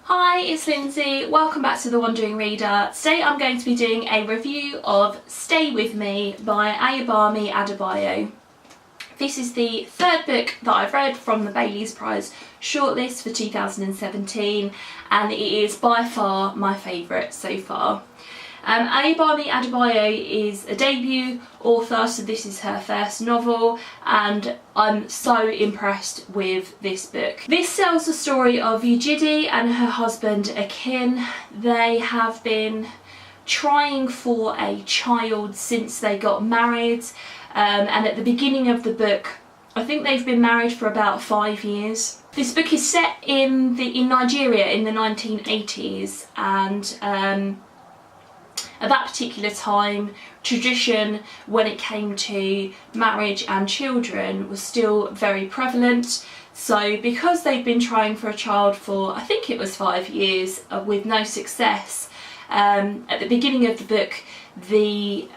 Hi, it's Lindsay. Welcome back to The Wandering Reader. Today I'm going to be doing a review of Stay With Me by Ayobami Adebayo. This is the third book that I've read from the Bailey's Prize shortlist for 2017 and it is by far my favourite so far. Ayobami Adebayo is a debut author, so this is her first novel, and I'm so impressed with this book. This tells the story of Ujidi and her husband Akin. They have been trying for a child since they got married, and at the beginning of the book, I think they've been married for about 5 years. This book is set in Nigeria in the 1980s, and at that particular time, tradition when it came to marriage and children was still very prevalent. So because they'd been trying for a child for, I think it was 5 years, with no success, at the beginning of the book, the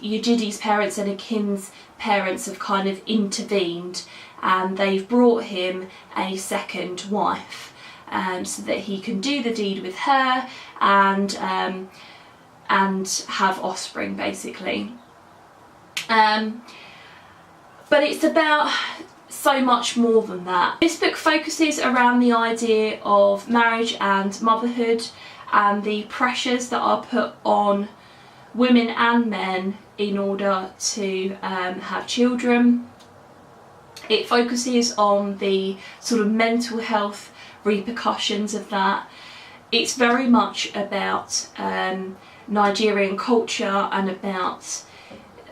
Ujidi's parents and Akin's parents have kind of intervened and they've brought him a second wife so that he can do the deed with her and have offspring, basically. But it's about so much more than that. This book focuses around the idea of marriage and motherhood and the pressures that are put on women and men in order to have children. It focuses on the sort of mental health repercussions of that. It's very much about Nigerian culture and about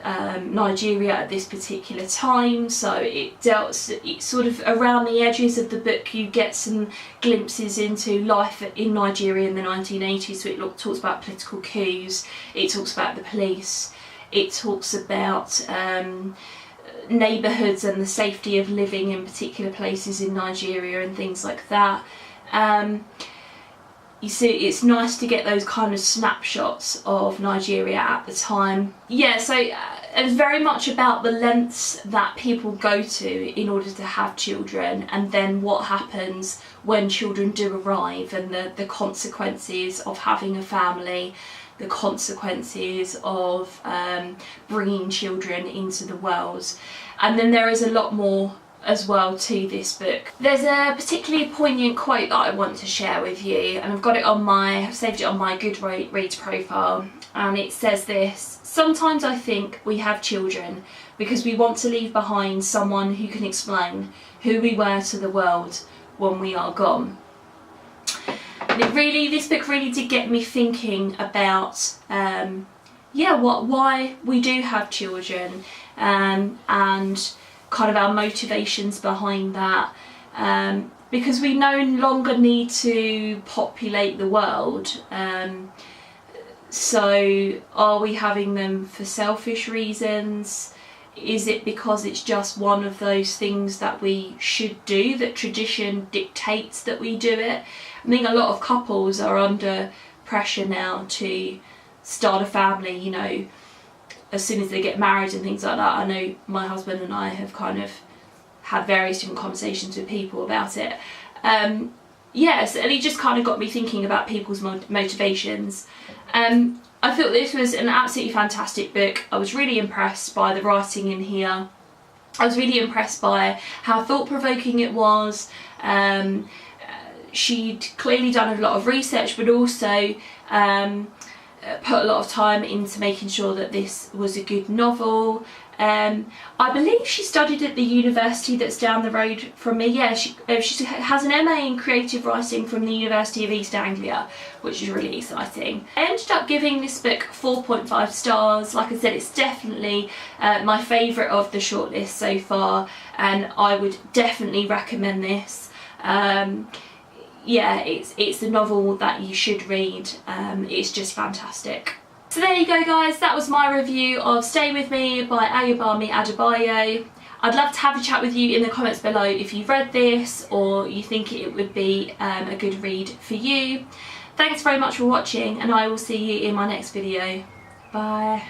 Nigeria at this particular time, so it's sort of around the edges of the book. You get some glimpses into life in Nigeria in the 1980s, so it talks about political coups, it talks about the police, it talks about neighbourhoods and the safety of living in particular places in Nigeria and things like that. You see, it's nice to get those kind of snapshots of Nigeria at the time. Yeah, so it's very much about the lengths that people go to in order to have children, and then what happens when children do arrive, and the consequences of having a family, the consequences of bringing children into the world. And then there is a lot more as well to this book. There's a particularly poignant quote that I want to share with you, and I've saved it on my Goodreads profile, and it says this: "Sometimes I think we have children because we want to leave behind someone who can explain who we were to the world when we are gone." And this book really did get me thinking about why we do have children, and kind of our motivations behind that, because we no longer need to populate the world. So are we having them for selfish reasons? Is it because it's just one of those things that we should do, that tradition dictates that we do it? I think a lot of couples are under pressure now to start a family, you know, as soon as they get married and things like that. I know my husband and I have kind of had various different conversations with people about it. Yes, and it just kind of got me thinking about people's motivations. I thought this was an absolutely fantastic book. I was really impressed by the writing in here. I was really impressed by how thought-provoking it was. She'd clearly done a lot of research, but also put a lot of time into making sure that this was a good novel. I believe she studied at the university that's down the road from me. Yeah, she has an MA in creative writing from the University of East Anglia, which is really exciting. I ended up giving this book 4.5 stars. Like I said, it's definitely my favourite of the shortlist so far, and I would definitely recommend this. Yeah, it's a novel that you should read. It's just fantastic. So there you go, guys, that was my review of Stay With Me by Ayobami Adebayo. I'd love to have a chat with you in the comments below if you've read this or you think it would be a good read for you. Thanks very much for watching, and I will see you in my next video. Bye.